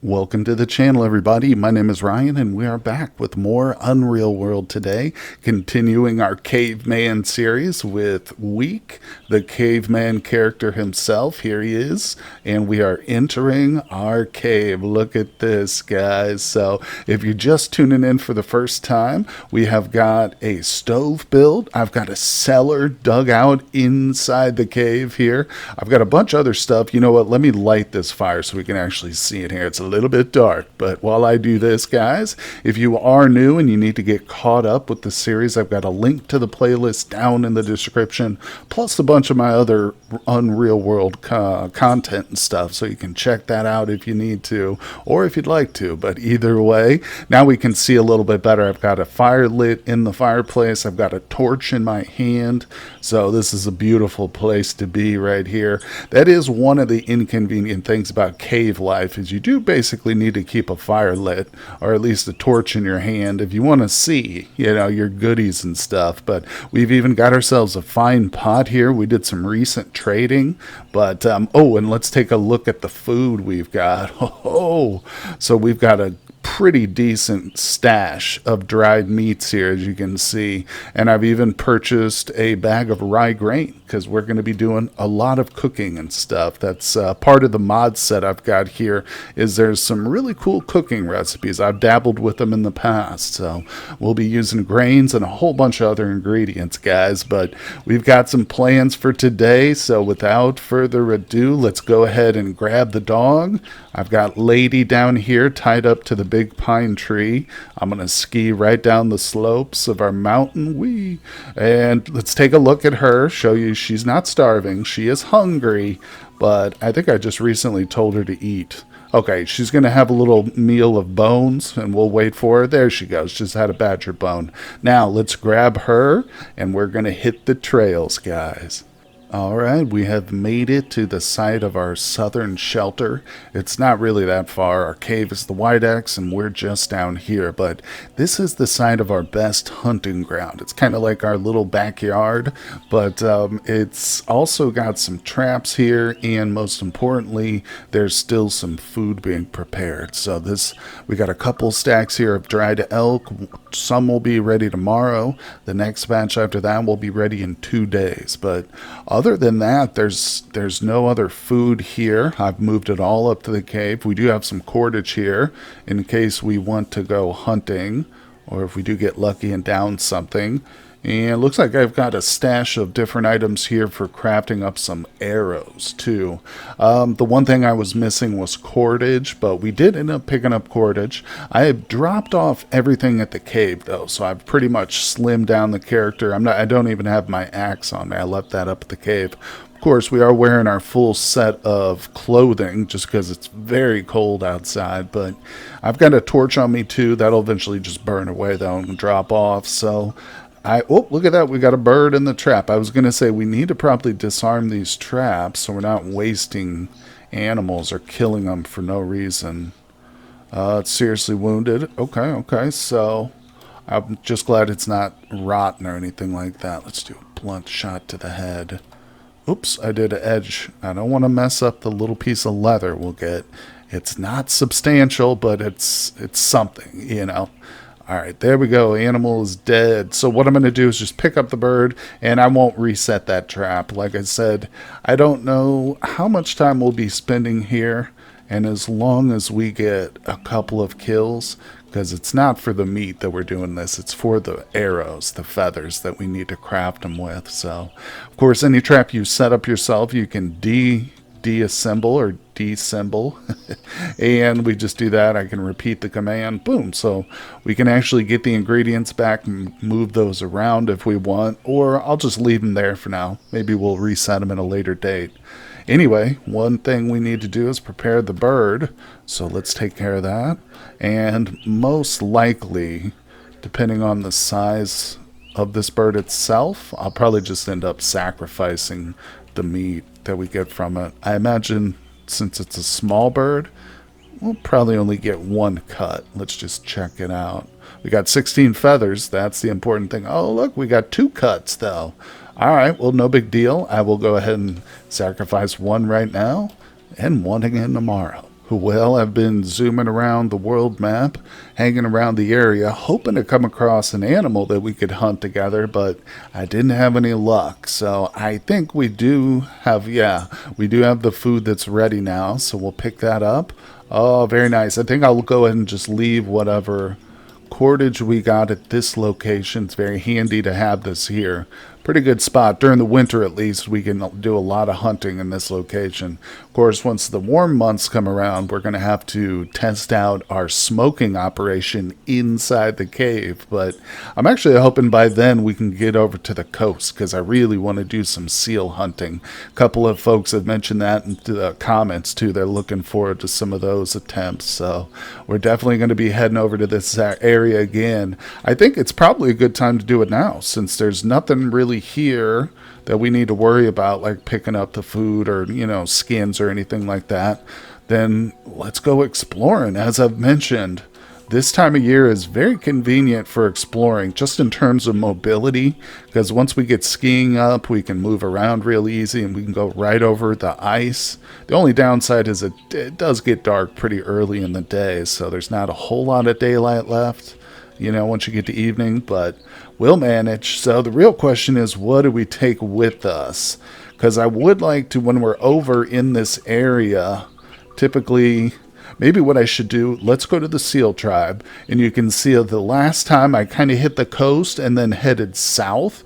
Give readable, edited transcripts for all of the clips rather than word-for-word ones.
Welcome to the channel, everybody. My name is Ryan, and we are back with more Unreal World today, continuing our Caveman series with Week, the caveman character himself. Here he is, and we are entering our cave. Look at this, guys. So if you're just tuning in for the first time, we have got a stove built. I've got a cellar dug out inside the cave here. I've got a bunch of other stuff. You know what? Let me light this fire so we can actually see it here. It's a little bit dark, but while I do this, guys, if you are new and you need to get caught up with the series, I've got a link to the playlist down in the description, plus a bunch of my other Unreal World content and stuff, so you can check that out if you need to, or if you'd like to. But either way, now we can see a little bit better. I've got a fire lit in the fireplace. I've got a torch in my hand, so this is a beautiful place to be right here. That is one of the inconvenient things about cave life, is you do basically need to keep a fire lit, or at least a torch in your hand, if you want to see, your goodies and stuff. But we've even got ourselves a fine pot here. We did some recent trading, but oh, and let's take a look at the food we've got. Oh, so we've got a pretty decent stash of dried meats here, as you can see, and I've even purchased a bag of rye grain because we're going to be doing a lot of cooking and stuff. That's part of the mod set I've got here. Is there's some really cool cooking recipes. I've dabbled with them in the past, so we'll be using grains and a whole bunch of other ingredients, guys. But we've got some plans for today, so without further ado, let's go ahead and grab the dog. I've got Lady down here tied up to the big pine tree. I'm going to ski right down the slopes of our mountain. And let's take a look at her, show you she's not starving. She is hungry, but I think I just recently told her to eat. Okay, she's going to have a little meal of bones, and we'll wait for her. There she goes. Just had a badger bone. Now, let's grab her, and we're going to hit the trails, guys. All right, we have made it to the site of our southern shelter. It's not really that far. Our cave is the White X, and we're just down here. But this is the site of our best hunting ground. It's kind of like our little backyard, but it's also got some traps here, and most importantly, there's still some food being prepared. So we got a couple stacks here of dried elk. Some will be ready tomorrow. The next batch after that will be ready in 2 days. But other than that, there's no other food here. I've moved it all up to the cave. We do have some cordage here in case we want to go hunting, or if we do get lucky and down something. And it looks like I've got a stash of different items here for crafting up some arrows, too. The one thing I was missing was cordage, but we did end up picking up cordage. I have dropped off everything at the cave, though, so I've pretty much slimmed down the character. I don't even have my axe on me. I left that up at the cave. Of course, we are wearing our full set of clothing just because it's very cold outside, but I've got a torch on me, too. That'll eventually just burn away, though, and drop off, so oh, look at that. We got a bird in the trap. I was going to say we need to probably disarm these traps so we're not wasting animals or killing them for no reason. It's seriously wounded. Okay. So I'm just glad it's not rotten or anything like that. Let's do a blunt shot to the head. Oops, I did an edge. I don't want to mess up the little piece of leather we'll get. It's not substantial, but it's something, All right, there we go. Animal is dead. So what I'm going to do is just pick up the bird, and I won't reset that trap. Like I said, I don't know how much time we'll be spending here, and as long as we get a couple of kills, because it's not for the meat that we're doing this, it's for the arrows, the feathers that we need to craft them with. So, of course, any trap you set up yourself, you can deassemble or deassemble, and we just do that. I can repeat the command, boom, so we can actually get the ingredients back and move those around if we want, or I'll just leave them there for now. Maybe we'll reset them at a later date. Anyway, one thing we need to do is prepare the bird, so let's take care of that. And most likely, depending on the size of this bird itself, I'll probably just end up sacrificing the meat that we get from it. I imagine since it's a small bird, we'll probably only get one cut. Let's just check it out. We got 16 feathers. That's the important thing. Oh, look, we got 2 cuts, though. All right, well, no big deal. I will go ahead and sacrifice one right now and one again tomorrow. Well, I've been zooming around the world map, hanging around the area, hoping to come across an animal that we could hunt together, but I didn't have any luck. So I think we do have the food that's ready now, so we'll pick that up. Oh, very nice. I think I'll go ahead and just leave whatever cordage we got at this location. It's very handy to have this here. Pretty good spot. During the winter, at least, we can do a lot of hunting in this location. Of course, once the warm months come around, we're going to have to test out our smoking operation inside the cave. But I'm actually hoping by then we can get over to the coast, because I really want to do some seal hunting. A couple of folks have mentioned that in the comments, too. They're looking forward to some of those attempts. So we're definitely going to be heading over to this area again. I think it's probably a good time to do it now, since there's nothing really here that we need to worry about, like picking up the food or, skins or anything like that. Then let's go exploring. As I've mentioned, this time of year is very convenient for exploring, just in terms of mobility, because once we get skiing up, we can move around real easy and we can go right over the ice. The only downside is it does get dark pretty early in the day, so there's not a whole lot of daylight left, once you get to evening, but we'll manage. So the real question is, what do we take with us? Because I would like to, when we're over in this area, typically, maybe what I should do, let's go to the Seal Tribe, and you can see the last time I kind of hit the coast and then headed south,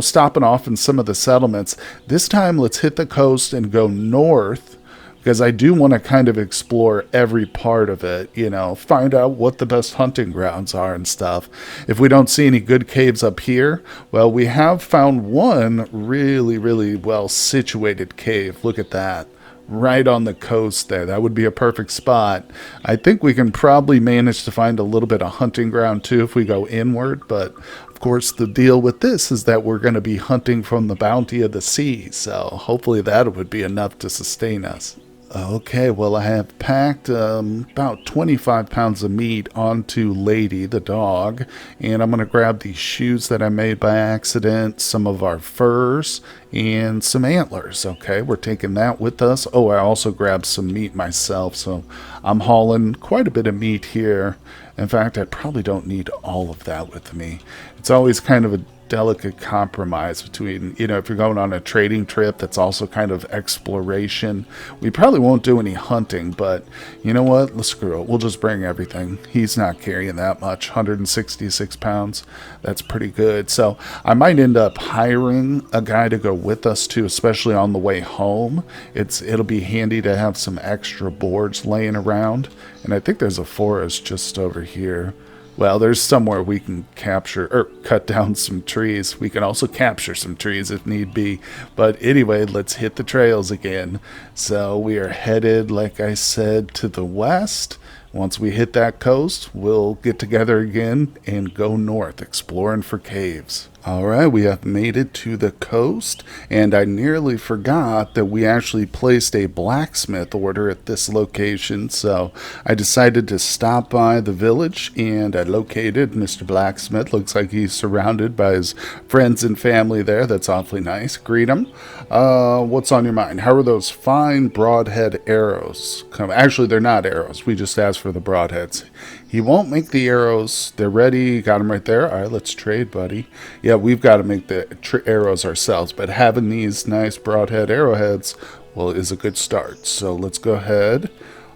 stopping off in some of the settlements. This time, let's hit the coast and go north, because I do want to kind of explore every part of it, find out what the best hunting grounds are and stuff. If we don't see any good caves up here, well, we have found one really, really well situated cave. Look at that. Right on the coast there. That would be a perfect spot. I think we can probably manage to find a little bit of hunting ground too if we go inward, but of course the deal with this is that we're going to be hunting from the bounty of the sea, so hopefully that would be enough to sustain us. Okay, well, I have packed about 25 pounds of meat onto Lady, the dog, and I'm going to grab these shoes that I made by accident, some of our furs, and some antlers. Okay, we're taking that with us. Oh, I also grabbed some meat myself, so I'm hauling quite a bit of meat here. In fact, I probably don't need all of that with me. It's always kind of a delicate compromise between, if you're going on a trading trip that's also kind of exploration. We probably won't do any hunting, but you know what? Let's screw it. We'll just bring everything. He's not carrying that much, 166 pounds. That's pretty good. So I might end up hiring a guy to go with us too, especially on the way home. It'll be handy to have some extra boards laying around. And I think there's a forest just over here. Well, there's somewhere we can capture or cut down some trees. We can also capture some trees if need be. But anyway, let's hit the trails again. So we are headed, like I said, to the west. Once we hit that coast, we'll get together again and go north, exploring for caves. All right, we have made it to the coast, and I nearly forgot that we actually placed a blacksmith order at this location, so I decided to stop by the village, and I located Mr. Blacksmith. Looks like he's surrounded by his friends and family there. That's awfully nice. Greet him. What's on your mind? How are those fine broadhead arrows? Actually, they're not arrows. We just asked for the broadheads. He won't make the arrows. They're ready. Got them right there. All right, let's trade, buddy. Yeah, we've got to make the arrows ourselves, but having these nice broadhead arrowheads, well, is a good start. So let's go ahead.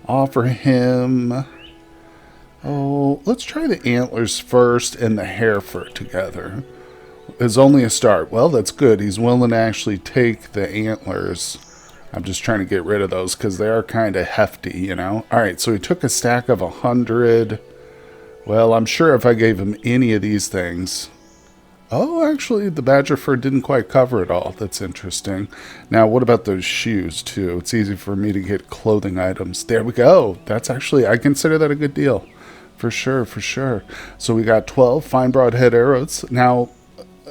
Offer him... Oh, let's try the antlers first and the hair fur together. It's only a start. Well, that's good. He's willing to actually take the antlers. I'm just trying to get rid of those because they are kind of hefty, All right, so he took a stack of 100. Well, I'm sure if I gave him any of these things... Oh, actually, the badger fur didn't quite cover it all. That's interesting. Now, what about those shoes, too? It's easy for me to get clothing items. There we go. That's actually... I consider that a good deal. For sure, for sure. So we got 12 fine broadhead arrows. Now...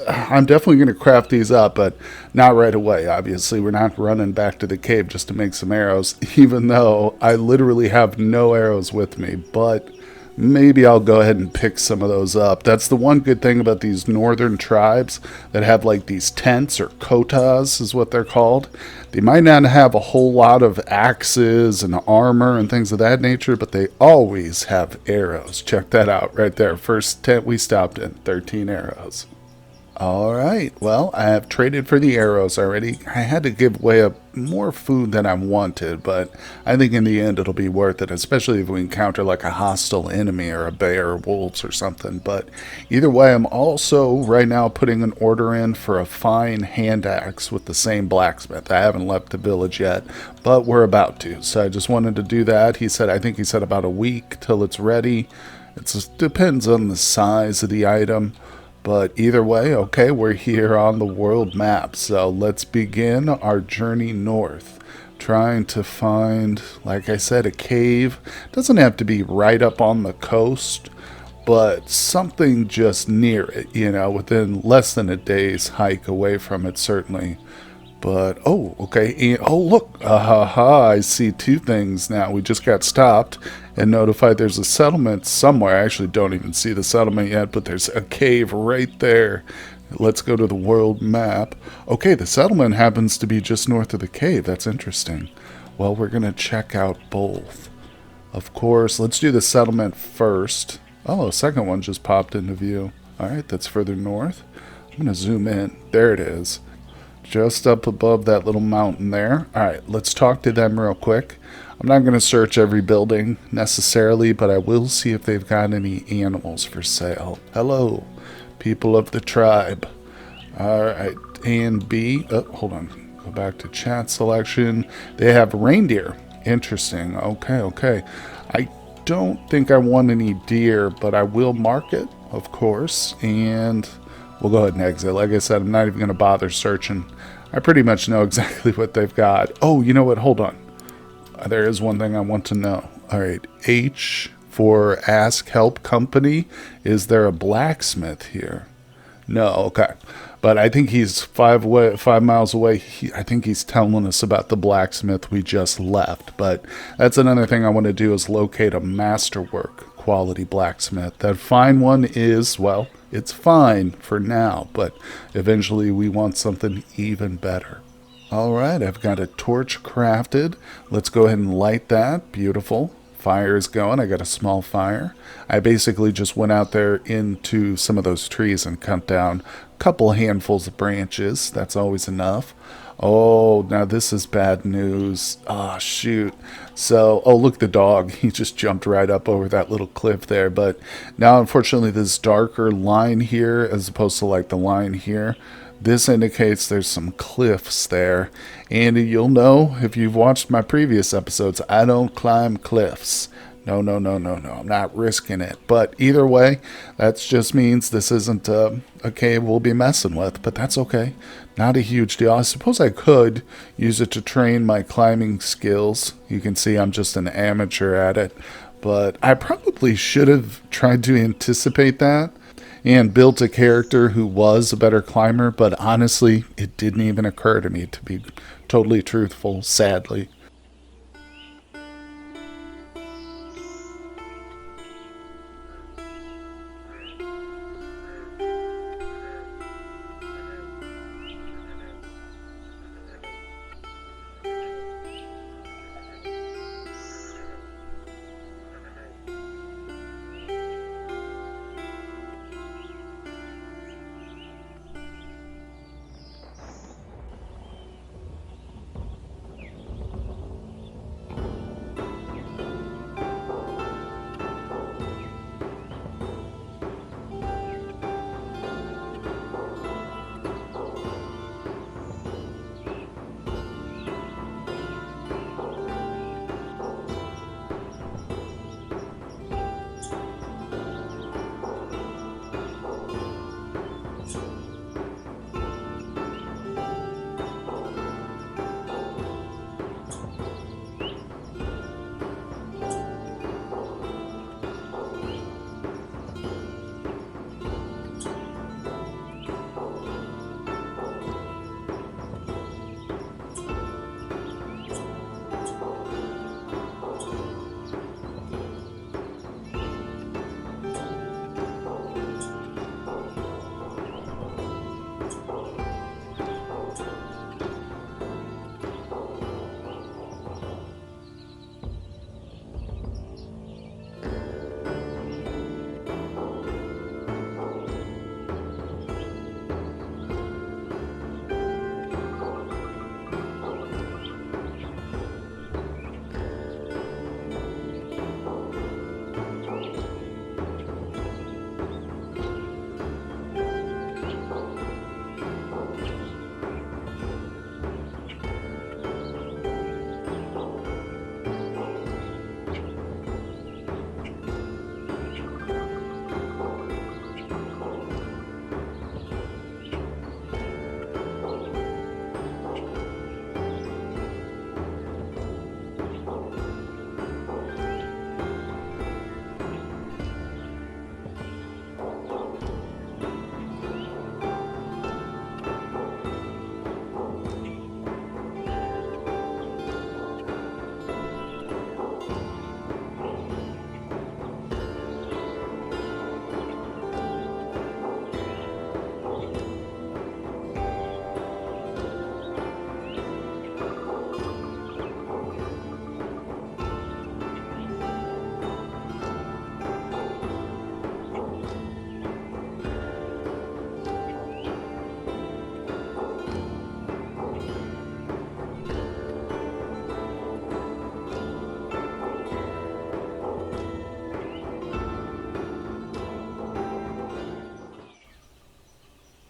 I'm definitely going to craft these up, but not right away. Obviously, we're not running back to the cave just to make some arrows, even though I literally have no arrows with me. But maybe I'll go ahead and pick some of those up. That's the one good thing about these northern tribes that have like these tents, or kotas is what they're called. They might not have a whole lot of axes and armor and things of that nature, but they always have arrows. Check that out right there. First tent we stopped in, 13 arrows. All right, well, I have traded for the arrows already. I had to give away more food than I wanted, but I think in the end it'll be worth it, especially if we encounter like a hostile enemy or a bear or wolves or something. But either way, I'm also right now putting an order in for a fine hand axe with the same blacksmith. I haven't left the village yet, but we're about to. So I just wanted to do that. I think he said about a week till it's ready. It just depends on the size of the item. But either way, okay, we're here on the world map, so let's begin our journey north. Trying to find, like I said, a cave. Doesn't have to be right up on the coast, but something just near it, within less than a day's hike away from it, certainly. But, oh, okay. Oh, look. I see two things now. We just got stopped and notified there's a settlement somewhere. I actually don't even see the settlement yet, but there's a cave right there. Let's go to the world map. Okay, the settlement happens to be just north of the cave. That's interesting. Well, we're going to check out both. Of course, let's do the settlement first. Oh, a second one just popped into view. All right, that's further north. I'm going to zoom in. There it is. Just up above that little mountain there. Alright, let's talk to them real quick. I'm not going to search every building necessarily, but I will see if they've got any animals for sale. Hello, people of the tribe. Alright, A and B. Oh, hold on. Go back to chat selection. They have reindeer. Interesting. Okay. I don't think I want any deer, but I will mark it, of course, and we'll go ahead and exit. Like I said, I'm not even going to bother searching. I pretty much know exactly what they've got. Oh, you know what? Hold on. There is one thing I want to know. All right. H for Ask Help Company. Is there a blacksmith here? No. Okay. But I think he's 5 miles away. I think he's telling us about the blacksmith we just left. But that's another thing I want to do, is locate a masterwork quality blacksmith. That fine one is, well, it's fine for now, but eventually we want something even better. All right, I've got a torch crafted. Let's go ahead and light that. Beautiful. Fire is going. I got a small fire. I basically just went out there into some of those trees and cut down a couple handfuls of branches. That's always enough. Oh, now this is bad news. Oh, shoot. So, oh, look, the dog. He just jumped right up over that little cliff there. But now, unfortunately, this darker line here, as opposed to like the line here, this indicates there's some cliffs there. And you'll know if you've watched my previous episodes, I don't climb cliffs. No. I'm not risking it. But either way, that just means this isn't a cave we'll be messing with. But that's okay. Not a huge deal. I suppose I could use it to train my climbing skills. You can see I'm just an amateur at it. But I probably should have tried to anticipate that and built a character who was a better climber. But honestly, it didn't even occur to me, to be totally truthful, sadly.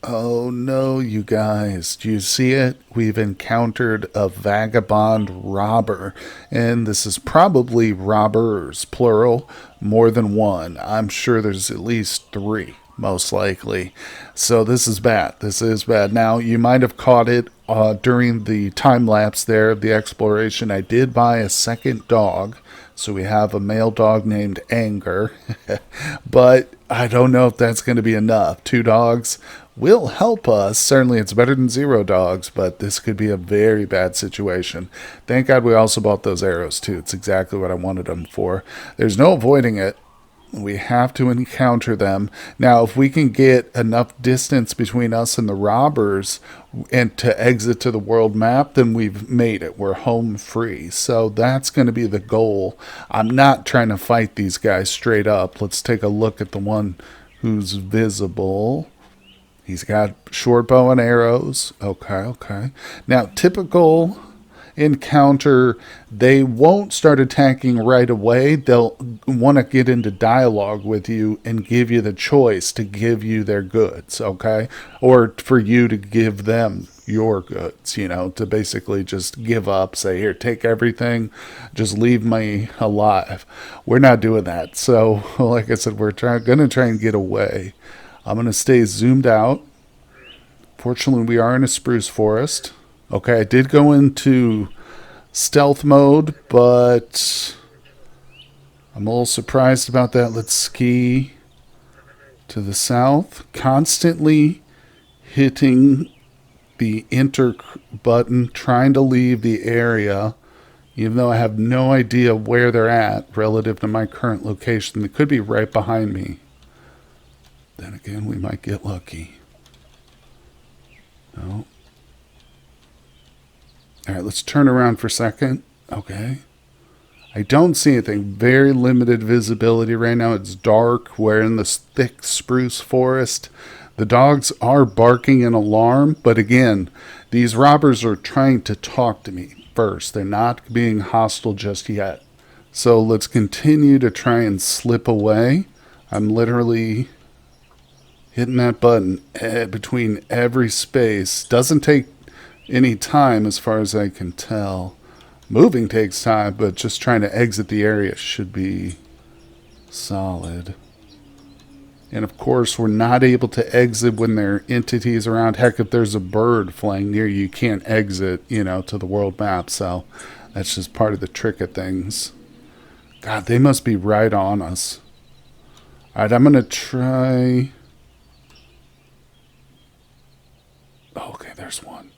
Oh no, you guys. Do you see it? We've encountered a vagabond robber. And this is probably robbers, plural, more than one. I'm sure there's at least three, most likely. So this is bad. This is bad. Now, you might have caught it during the time lapse there of the exploration. I did buy a second dog. So we have a male dog named Anger. But I don't know if that's going to be enough. Two dogs will help us. Certainly it's better than zero dogs, but this could be a very bad situation. Thank God we also bought those arrows too. It's exactly what I wanted them for. There's no avoiding it. We have to encounter them. Now, if we can get enough distance between us and the robbers and to exit to the world map, then we've made it. We're home free. So that's going to be the goal. I'm not trying to fight these guys straight up. Let's take a look at the one who's visible. He's got short bow and arrows. Okay. Now, typical encounter, they won't start attacking right away. They'll want to get into dialogue with you and give you the choice to give you their goods, okay? Or for you to give them your goods, to basically just give up, say, here, take everything, just leave me alive. We're not doing that. So, like I said, we're going to try and get away. I'm going to stay zoomed out. Fortunately, we are in a spruce forest. Okay, I did go into stealth mode, but I'm a little surprised about that. Let's ski to the south. Constantly hitting the enter button, trying to leave the area, even though I have no idea where they're at relative to my current location. They could be right behind me. Then again, we might get lucky. No. All right, let's turn around for a second. Okay. I don't see anything. Very limited visibility right now. It's dark. We're in this thick spruce forest. The dogs are barking in alarm, but again, these robbers are trying to talk to me first. They're not being hostile just yet. So let's continue to try and slip away. I'm literally hitting that button between every space. Doesn't take any time as far as I can tell. Moving takes time, but just trying to exit the area should be solid. And of course, we're not able to exit when there are entities around. Heck, if there's a bird flying near you, you can't exit, to the world map. So that's just part of the trick of things. God, they must be right on us. All right, I'm going to try. Okay, there's one.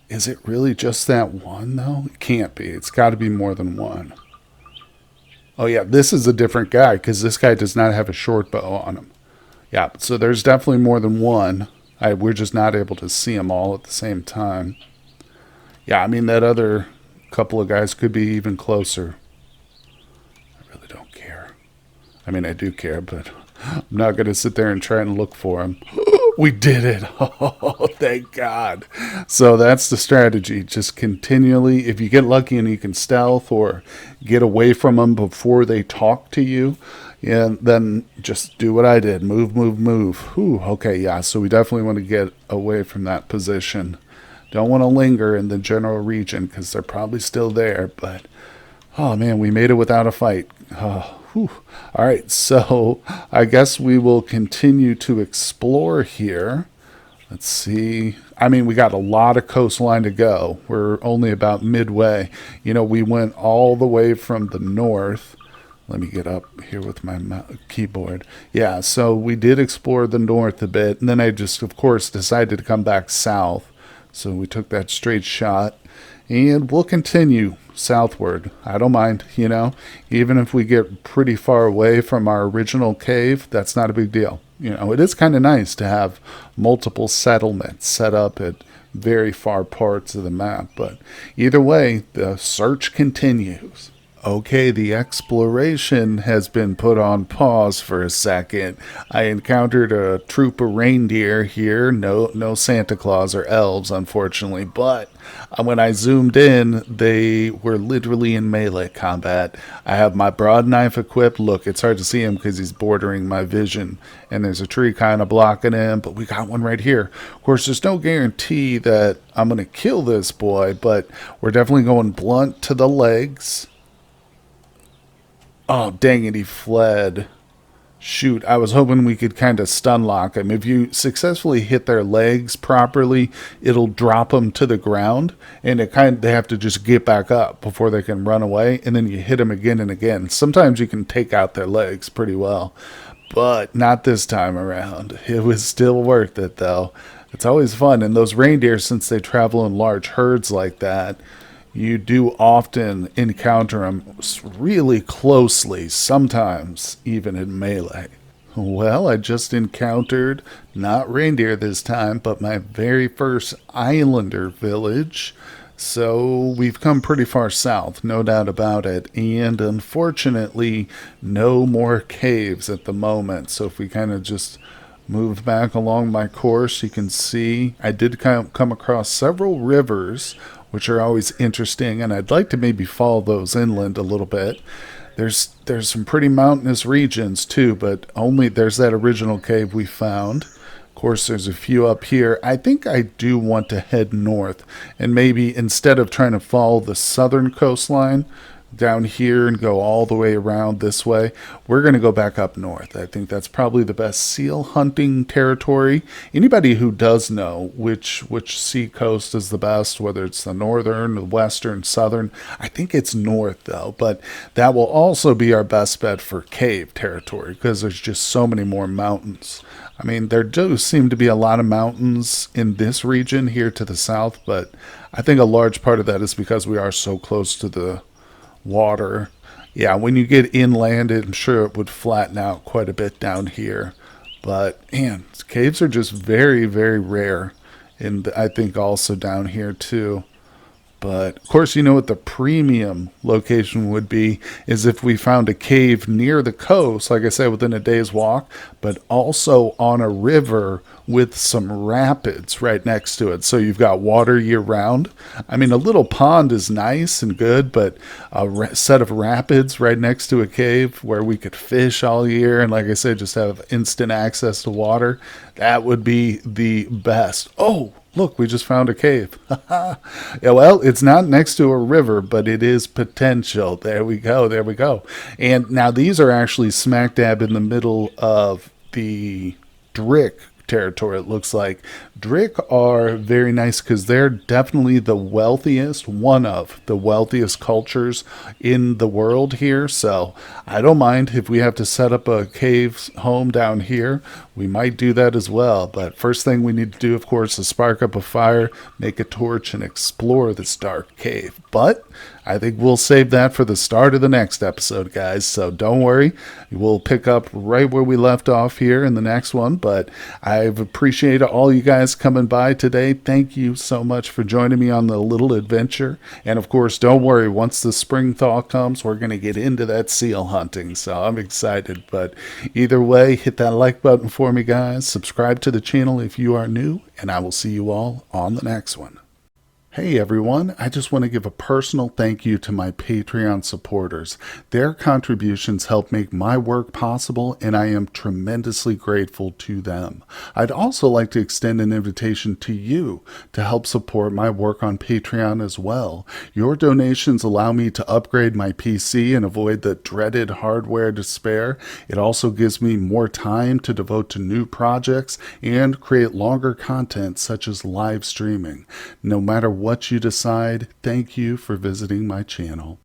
Is it really just that one, though? It can't be. It's got to be more than one. Oh, yeah, this is a different guy because this guy does not have a short bow on him. Yeah, so there's definitely more than one. We're just not able to see them all at the same time. Yeah, I mean, that other couple of guys could be even closer. I really don't care. I mean, I do care, but I'm not going to sit there and try and look for them. We did it. Oh, thank God. So that's the strategy. Just continually, if you get lucky and you can stealth or get away from them before they talk to you, and then just do what I did. Move. Whew, okay, yeah. So we definitely want to get away from that position. Don't want to linger in the general region because they're probably still there. But, oh, man, we made it without a fight. Oh, whew. All right, so I guess we will continue to explore here. Let's see. I mean, we got a lot of coastline to go. We're only about midway. We went all the way from the north. Let me get up here with my keyboard. Yeah, so we did explore the north a bit, and then I just, of course, decided to come back south. So we took that straight shot, and we'll continue southward. I don't mind, even if we get pretty far away from our original cave, that's not a big deal. It is kind of nice to have multiple settlements set up at very far parts of the map, but either way, the search continues. Okay, the exploration has been put on pause for a second. I encountered a troop of reindeer here. No Santa Claus or elves, unfortunately, but when I zoomed in, they were literally in melee combat. I have my broad knife equipped. Look, it's hard to see him because he's bordering my vision, and there's a tree kind of blocking him, but we got one right here. Of course, there's no guarantee that I'm going to kill this boy, but we're definitely going blunt to the legs. Oh, dang it, he fled. Shoot, I was hoping we could kind of stun lock him. If you successfully hit their legs properly, it'll drop them to the ground, and they have to just get back up before they can run away, and then you hit them again and again. Sometimes you can take out their legs pretty well, but not this time around. It was still worth it, though. It's always fun, and those reindeer, since they travel in large herds like that, you do often encounter them really closely, sometimes even in melee. Well, I just encountered, not reindeer this time, but my very first islander village. So we've come pretty far south, no doubt about it. And unfortunately, no more caves at the moment. So if we kind of just move back along my course, you can see I did come across several rivers, which are always interesting, and I'd like to maybe follow those inland a little bit. There's some pretty mountainous regions too, but only there's that original cave we found. Of course, there's a few up here. I think I do want to head north, and maybe instead of trying to follow the southern coastline down here and go all the way around this way, we're going to go back up north. I think that's probably the best seal hunting territory. Anybody who does know which sea coast is the best, whether it's the northern, the western, southern, I think it's north though, but that will also be our best bet for cave territory because there's just so many more mountains. I mean, there do seem to be a lot of mountains in this region here to the south, but I think a large part of that is because we are so close to the water. Yeah, when you get inland, I'm sure it would flatten out quite a bit down here. But man, caves are just very, very rare. And I think also down here too. But of course, you know what the premium location would be is if we found a cave near the coast, like I said, within a day's walk, but also on a river with some rapids right next to it. So you've got water year round. I mean, a little pond is nice and good, but a set of rapids right next to a cave where we could fish all year and, like I said, just have instant access to water, that would be the best. Oh, look, we just found a cave. Yeah, well, it's not next to a river, but it is potential. There we go. There we go. And now these are actually smack dab in the middle of the Drick territory, it looks like. Drick are very nice because they're definitely the wealthiest, one of the wealthiest cultures in the world here. So I don't mind if we have to set up a cave home down here. We might do that as well. But first thing we need to do, of course, is spark up a fire, make a torch, and explore this dark cave. But I think we'll save that for the start of the next episode, guys. So don't worry. We'll pick up right where we left off here in the next one. But I've appreciated all you guys coming by today. Thank you so much for joining me on the little adventure. And of course, don't worry. Once the spring thaw comes, we're going to get into that seal hunting. So I'm excited. But either way, hit that like button for me, guys. Subscribe to the channel if you are new. And I will see you all on the next one. Hey everyone, I just want to give a personal thank you to my Patreon supporters. Their contributions help make my work possible, and I am tremendously grateful to them. I'd also like to extend an invitation to you to help support my work on Patreon as well. Your donations allow me to upgrade my PC and avoid the dreaded hardware despair. It also gives me more time to devote to new projects and create longer content such as live streaming. No matter what you decide, thank you for visiting my channel.